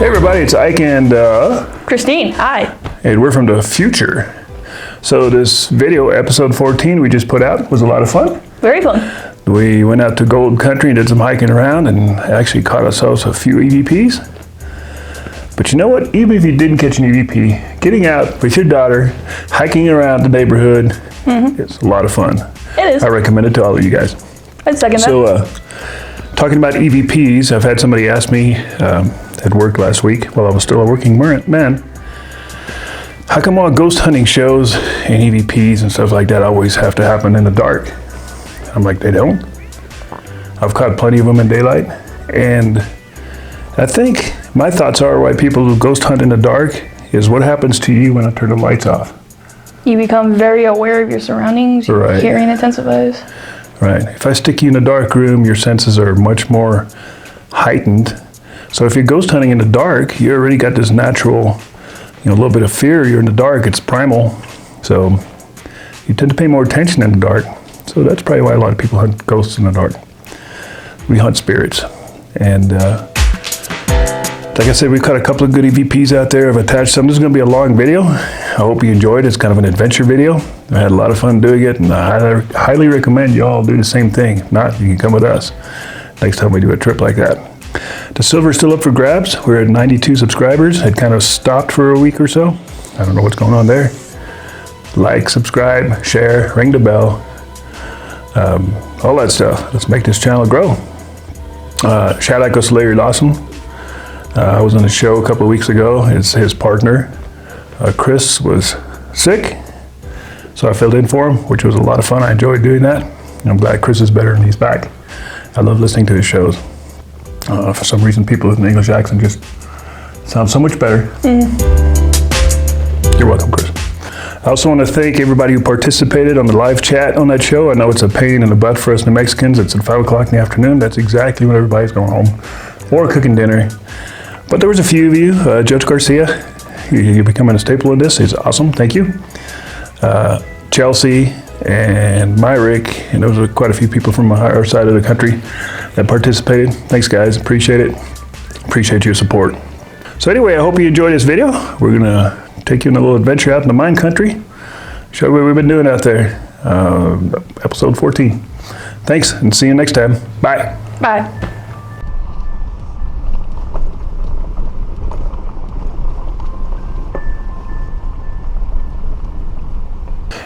Hey everybody, it's Ike and Christine, hi. And we're from the future. So this video, episode 14 we just put out, was a lot of fun. Very fun. We went out to Gold Country and did some hiking around and actually caught ourselves a few EVPs. But you know what? Even if you didn't catch an EVP, getting out with your daughter, hiking around the neighborhood, it's a lot of fun. It is. I recommend it to all of you guys. I'd second that. So, talking about EVPs, I've had somebody ask me at work last week while I was still a working man, how come all ghost hunting shows and EVPs and stuff like that always have to happen in the dark? I'm like, they don't. I've caught plenty of them in daylight, and I think my thoughts are why people who ghost hunt in the dark is what happens to you when I turn the lights off. You become very aware of your surroundings, your Right. hearing intensifies. Right. If I stick you in a dark room, your senses are much more heightened. So if you're ghost hunting in the dark, you already got this natural, a little bit of fear. You're in the dark, it's primal. So you tend to pay more attention in the dark. So that's probably why a lot of people hunt ghosts in the dark. We hunt spirits. And like I said, we've got a couple of good EVPs out there. I've attached some. This is going to be a long video. I hope you enjoyed it. It's kind of an adventure video. I had a lot of fun doing it, and I highly recommend you all do the same thing. If not, you can come with us next time we do a trip like that. The silver's still up for grabs. We're at 92 subscribers. It kind of stopped for a week or so. I don't know what's going on there. Like, subscribe, share, ring the bell, all that stuff. Let's make this channel grow. Shout out goes to Larry Lawson. I was on a show a couple of weeks ago. His partner, Chris, was sick, so I filled in for him, which was a lot of fun. I enjoyed doing that. I'm glad Chris is better and he's back. I love listening to his shows. For some reason, people with an English accent just sound so much better. You're welcome, Chris. I also want to thank everybody who participated on the live chat on that show. I know it's a pain in the butt for us New Mexicans. It's at 5 o'clock in the afternoon. That's exactly when everybody's going home or cooking dinner. But there was a few of you. Judge Garcia, you're becoming a staple in this. It's awesome. Thank you. Chelsea and Myrick, and there was quite a few people from our side of the country that participated. Thanks, guys. Appreciate it. Appreciate your support. So anyway, I hope you enjoyed this video. We're going to take you on a little adventure out in the mine country. Show you what we've been doing out there. Episode 14. Thanks, and see you next time. Bye. Bye.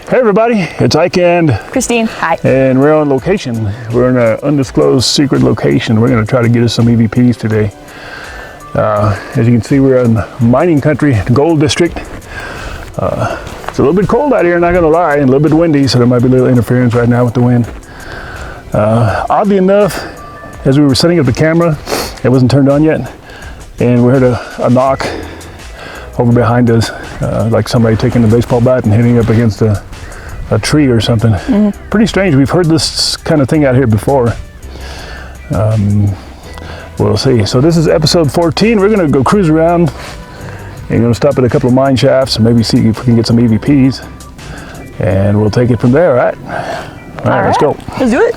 Hey everybody, it's Ike and Christine, hi. And we're on location. We're in an undisclosed secret location. We're going to try to get us some EVPs today. As you can see, we're in mining country, the gold district. It's a little bit cold out here, not going to lie, and a little bit windy, so there might be a little interference right now with the wind. Oddly enough, as we were setting up the camera, it wasn't turned on yet, and we heard a knock over behind us, like somebody taking a baseball bat and hitting up against a tree or something. Pretty strange. We've heard this kind of thing out here before. We'll see. So this is episode 14. We're going to go cruise around and going to stop at a couple of mine shafts and maybe see if we can get some EVPs. And we'll take it from there, all right? All right, let's go. Let's do it.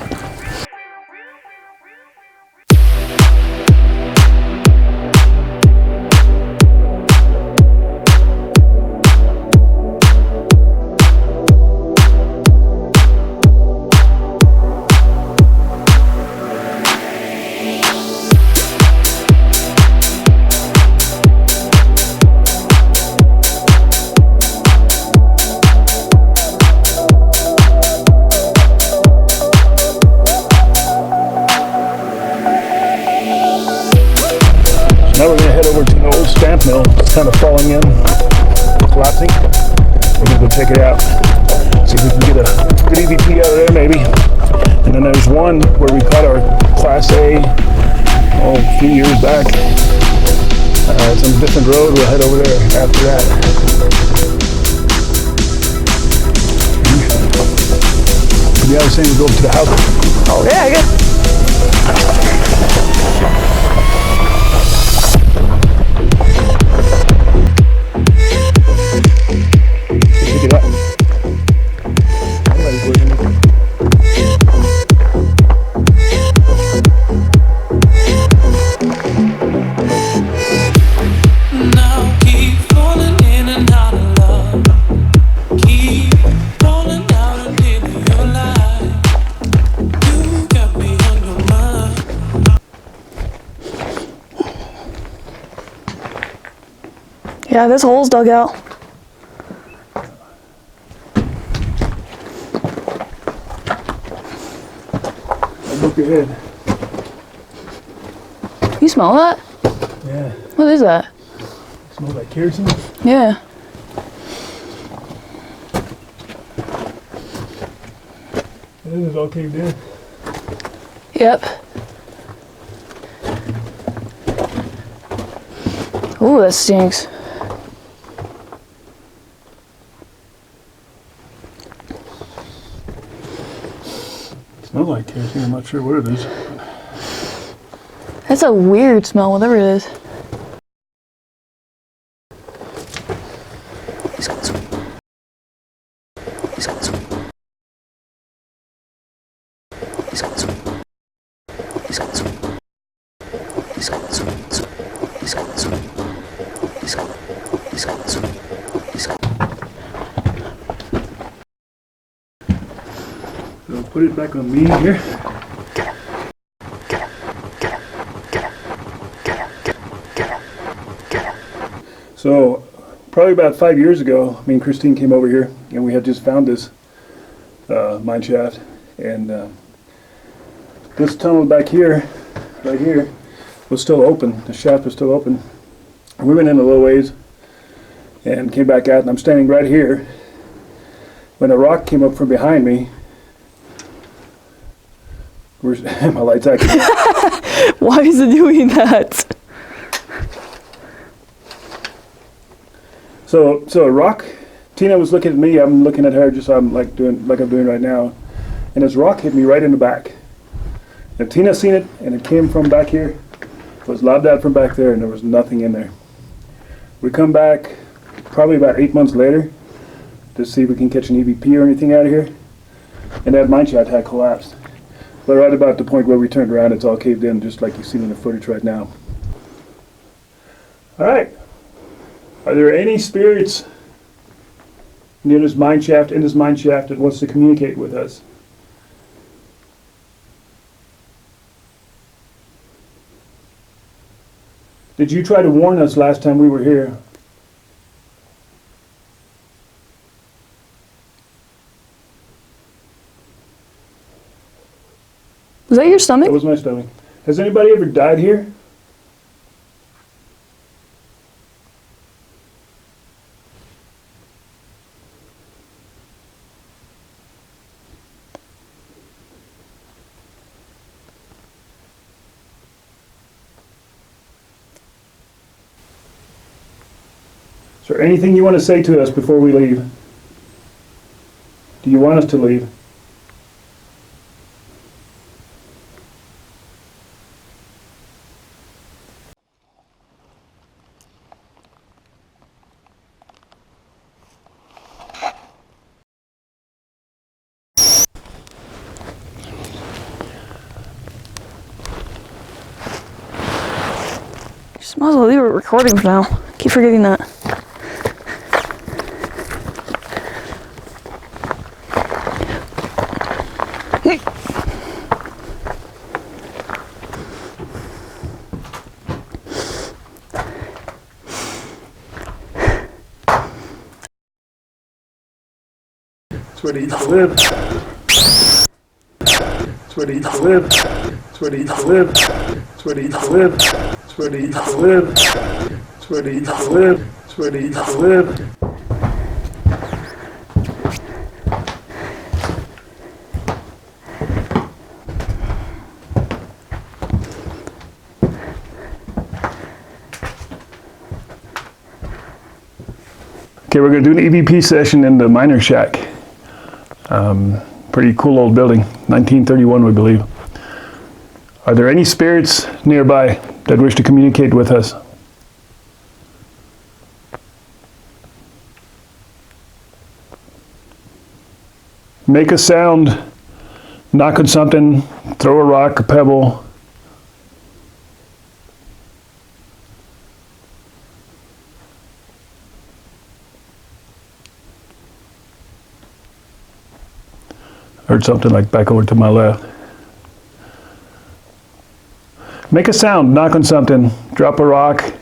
Now we're going to head over to the old stamp mill. It's kind of falling in, collapsing. We're going to go check it out. See if we can get a good EVP out of there maybe. And then there's one where we caught our Class A a few years back. It's on a different road. We'll head over there after that. Yeah, I was saying we go up to the house. Oh, yeah, I guess. Pick it up. Somebody's looking. Yeah, this hole's dug out. Look ahead. You smell that? Yeah. What is that? Smells like kerosene. Yeah. This is all caved in. Yep. Ooh, that stinks. Smells like kerosene. I'm not sure what it is. That's a weird smell, whatever it is. So put it back on me here. So probably about 5 years ago, me and Christine came over here, and we had just found this mine shaft, and this tunnel back here, right here, was still open. The shaft was still open. We went in a little ways and came back out, and I'm standing right here when a rock came up from behind me. Where's my light's actually? Why is it doing that? So a rock. Tina was looking at me. I'm looking at her, just I'm doing right now, and this rock hit me right in the back. And Tina seen it, and it came from back here. It was lobbed out from back there, and there was nothing in there. We come back probably about 8 months later to see if we can catch an EVP or anything out of here, and that mine shaft had collapsed. But right about the point where we turned around, it's all caved in, just like you see in the footage right now. All right. Are there any spirits near this mine shaft, in this mine shaft, that wants to communicate with us? Did you try to warn us last time we were here? Was that your stomach? That was my stomach. Has anybody ever died here? Is there anything you want to say to us before we leave? Do you want us to leave? Just might as well leave it recording for now. Keep forgetting that. That's where they used to live. That's where they used to live. That's where they used to live. That's where they used to live. That's where they used to live. That's where they used to live. That's where they used to live. Okay, we're going to do an EVP session in the miner shack. Pretty cool old building, 1931 we believe. Are there any spirits nearby that wish to communicate with us? Make a sound, knock on something, throw a rock, a pebble. Heard something like back over to my left. Make a sound, knock on something, drop a rock.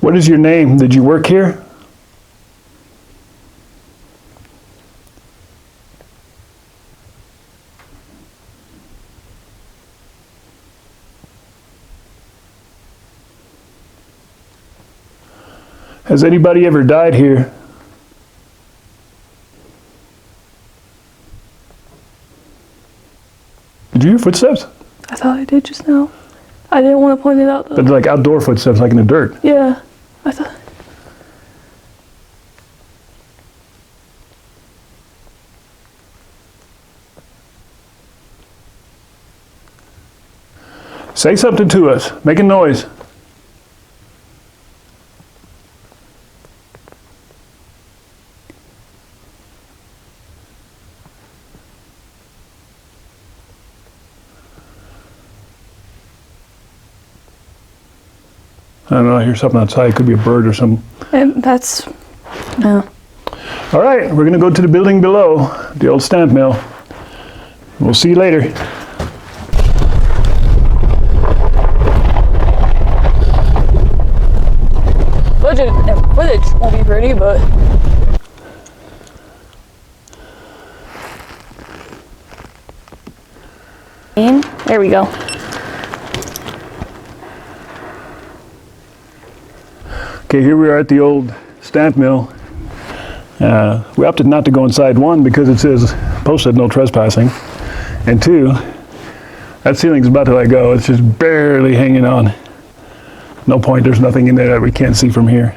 What is your name? Did you work here? Has anybody ever died here? Did you hear footsteps? I thought I did just now. I didn't want to point it out though. But like outdoor footsteps, like in the dirt. Yeah, I thought. Say something to us. Make a noise. I don't know, I hear something outside. It could be a bird or something. And that's. No. All right, we're going to go to the building below, the old stamp mill. We'll see you later. Footage won't be pretty, but. There we go. Okay, here we are at the old stamp mill. We opted not to go inside, one, because it says posted no trespassing, and two, that ceiling's about to let go. It's just barely hanging on. No point, there's nothing in there that we can't see from here.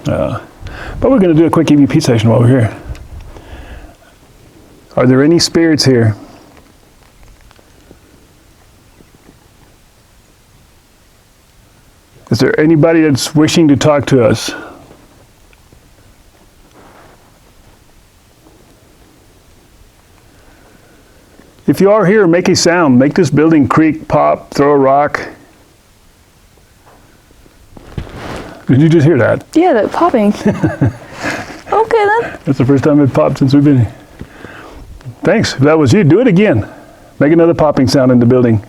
But we're going to do a quick EVP session while we're here. Are there any spirits here? Is there anybody that's wishing to talk to us? If you are here, make a sound. Make this building creak, pop, throw a rock. Did you just hear that? Yeah, that popping. Okay then. That's the first time it popped since we've been here. Thanks. If that was you, do it again. Make another popping sound in the building.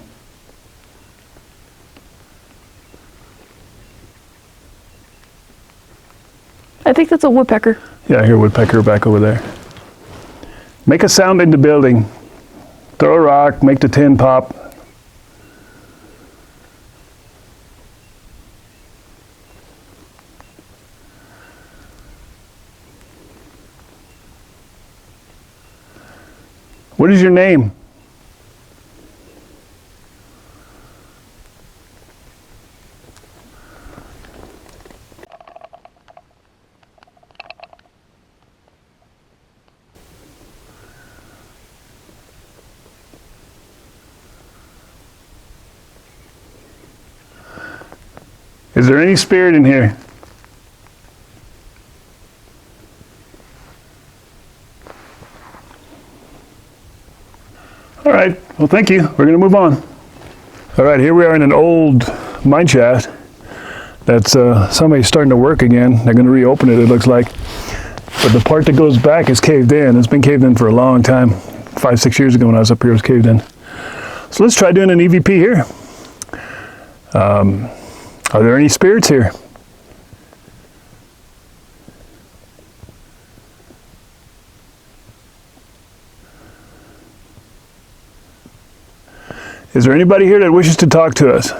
I think that's a woodpecker. Yeah, I hear a woodpecker back over there. Make a sound in the building. Throw a rock, make the tin pop. What is your name? Is there any spirit in here? All right, well, thank you. We're going to move on. All right, here we are in an old mine shaft that's somebody's starting to work again. They're going to reopen it, it looks like. But the part that goes back is caved in. It's been caved in for a long time. 5-6 years ago when I was up here, it was caved in. So let's try doing an EVP here. Are there any spirits here? Is there anybody here that wishes to talk to us?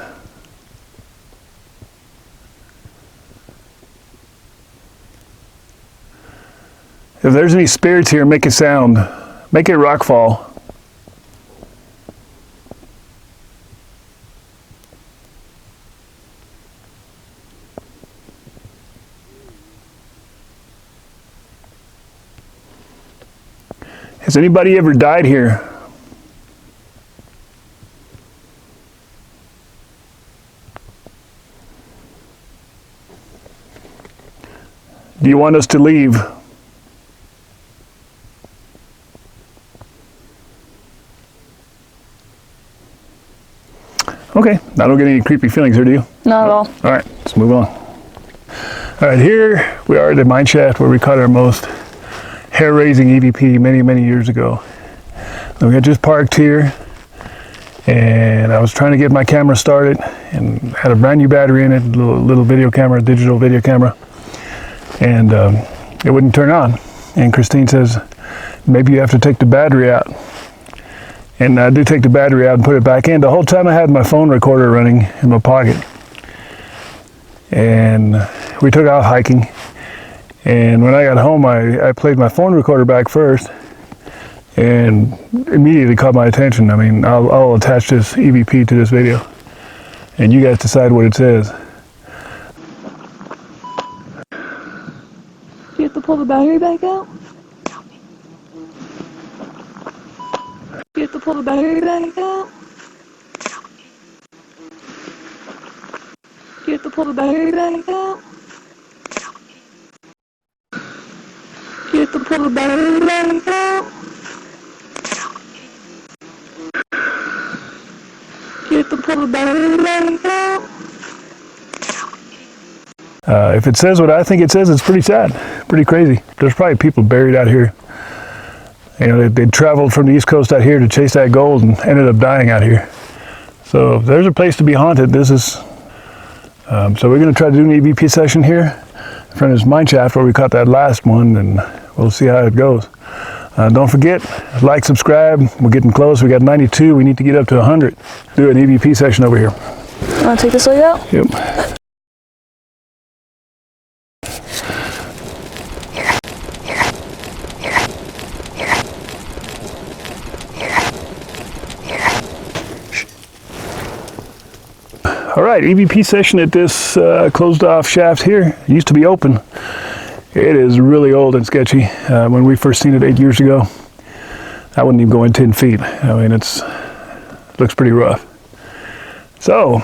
If there's any spirits here, make a sound. Make a rock fall. Has anybody ever died here? Do you want us to leave? Okay, I don't get any creepy feelings here, do you? Not at all. All right, let's move on. All right, here we are at the mine shaft where we caught our most hair-raising EVP many, many years ago. And we had just parked here, And I was trying to get my camera started and had a brand new battery in it, little video camera, digital video camera, and it wouldn't turn on. And Christine says, maybe you have to take the battery out. And I did take the battery out and put it back in. The whole time I had my phone recorder running in my pocket. And we took off hiking. And when I got home, I played my phone recorder back first. And immediately caught my attention. I mean, I'll attach this EVP to this video. And you guys decide what it says. Do you have to pull the battery back out? Do you have to pull the battery back out? Do you have to pull the battery back out? Do you have to pull the battery back out? Do you have to pull the battery back out? If it says what I think it says, it's pretty sad, pretty crazy. There's probably people buried out here. You know, they traveled from the East Coast out here to chase that gold and ended up dying out here. So there's a place to be haunted. This is, so we're going to try to do an EVP session here in front of this mine shaft where we caught that last one, and we'll see how it goes. Don't forget, like, subscribe. We're getting close. We got 92. We need to get up to 100. Do an EVP session over here. Want to take this light out? Yep. All right, EVP session at this closed off shaft here. It used to be open. It is really old and sketchy. When we first seen it 8 years ago, I wouldn't even go in 10 feet. I mean, it looks pretty rough. So,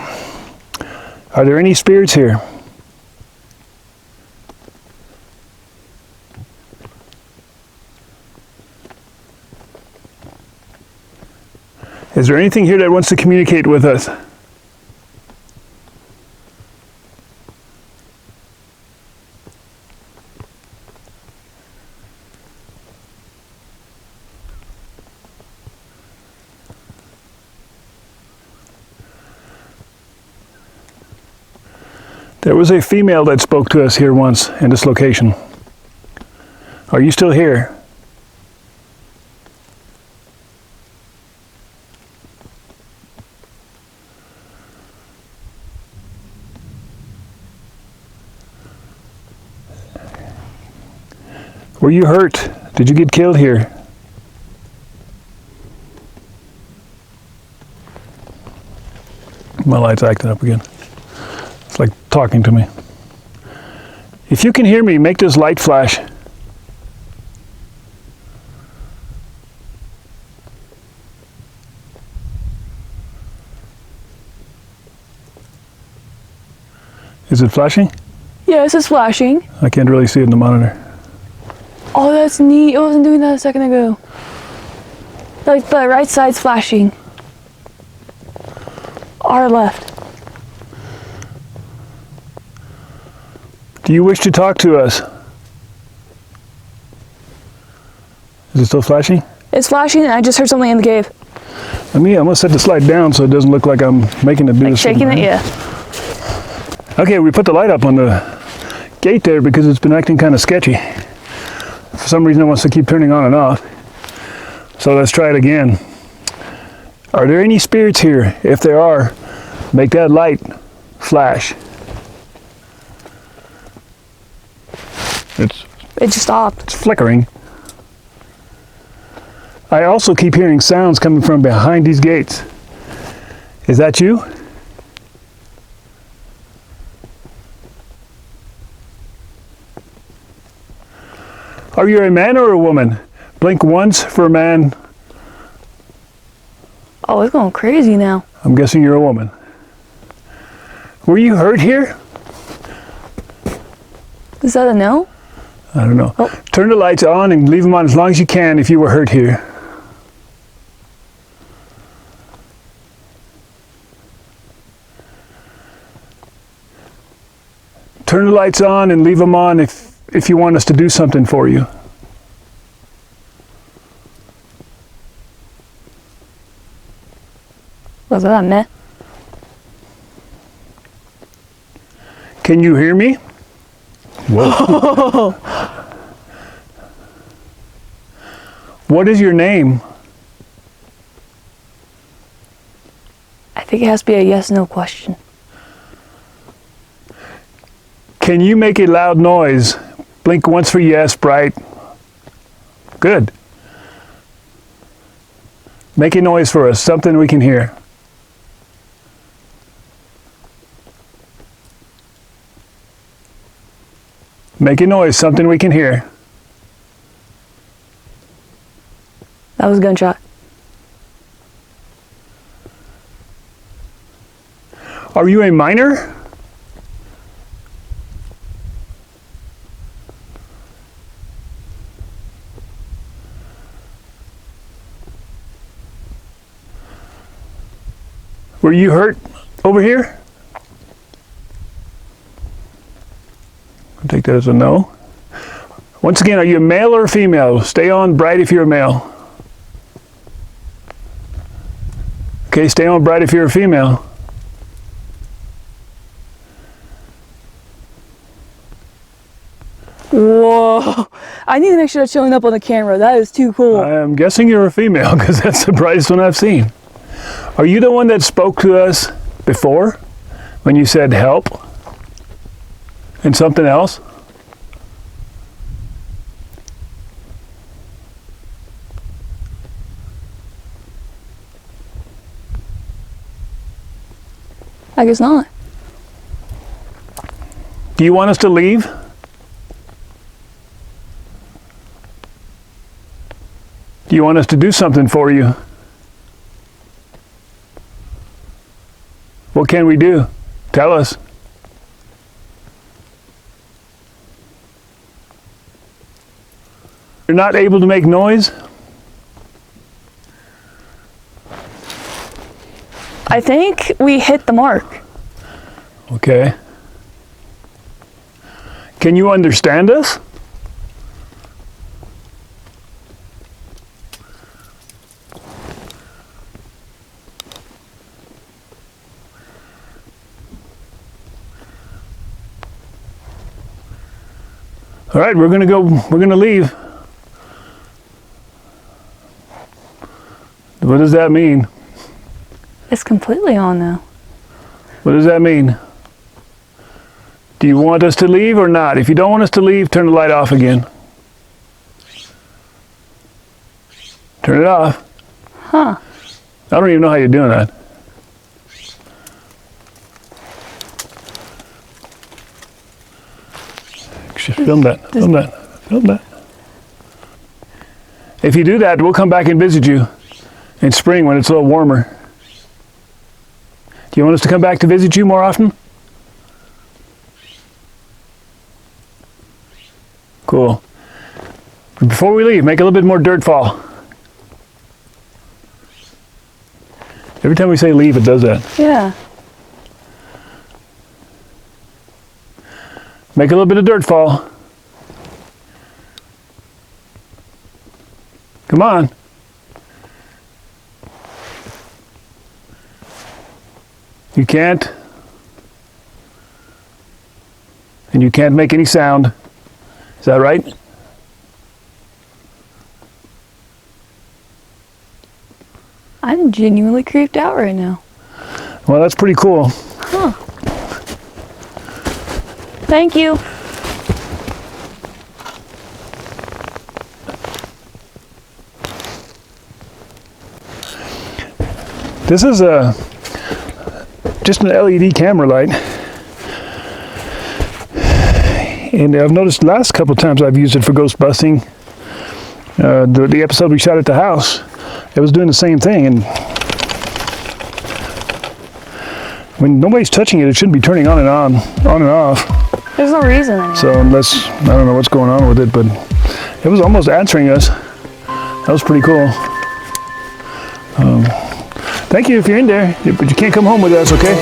are there any spirits here? Is there anything here that wants to communicate with us? There was a female that spoke to us here once in this location. Are you still here? Were you hurt? Did you get killed here? My light's acting up again. It's like talking to me. If you can hear me, make this light flash. Is it flashing? Yes, it's flashing. I can't really see it in the monitor. Oh, that's neat. It wasn't doing that a second ago. Like the right side's flashing. Our left. Do you wish to talk to us? Is it still flashing? It's flashing and I just heard something in the cave. I'm gonna set the slide down so it doesn't look like I'm making it do Like this. shaking it, yeah. Okay, we put the light up on the gate there because it's been acting kind of sketchy. For some reason it wants to keep turning on and off. So let's try it again. Are there any spirits here? If there are, make that light flash. It just stopped. It's flickering. I also keep hearing sounds coming from behind these gates. Is that you? Are you a man or a woman? Blink once for a man. Oh, it's going crazy now. I'm guessing you're a woman. Were you hurt here? Is that a no? I don't know. Oh. Turn the lights on and leave them on as long as you can if you were hurt here. Turn the lights on and leave them on if you want us to do something for you. What's that, man? Can you hear me? Whoa. What is your name? I think it has to be a yes/no question. Can you make a loud noise? Blink once for yes, bright. Good. Make a noise for us, something we can hear. Make a noise, something we can hear. That was a gunshot. Are you a miner? Were you hurt over here? I'll take that as a no. Once again, are you a male or a female? Stay on bright if you're a male. Okay, stay on bright if you're a female. Whoa. I need to make sure that's showing up on the camera. That is too cool. I'm guessing you're a female because that's the brightest one I've seen. Are you the one that spoke to us before when you said help and something else? I guess not. Do you want us to leave? Do you want us to do something for you? What can we do? Tell us. You're not able to make noise? I think we hit the mark. Okay. Can you understand us? All right, we're gonna leave. What does that mean? It's completely on now. What does that mean? Do you want us to leave or not? If you don't want us to leave, turn the light off again. Turn it off. Huh. I don't even know how you're doing that. Film that, film that, film that. If you do that, we'll come back and visit you in spring when it's a little warmer. Do you want us to come back to visit you more often? Cool. Before we leave, make a little bit more dirt fall. Every time we say leave, it does that. Yeah. Make a little bit of dirt fall. Come on. You can't. And you can't make any sound. Is that right? I'm genuinely creeped out right now. Well, that's pretty cool. Huh. Thank you. This is just an LED camera light. And I've noticed the last couple of times I've used it for ghost busting. The episode we shot at the house, it was doing the same thing. And when nobody's touching it, it shouldn't be turning on and off. There's no reason anymore. So unless, I don't know what's going on with it, but it was almost answering us. That was pretty cool. Thank you if you're in there, but you can't come home with us, okay?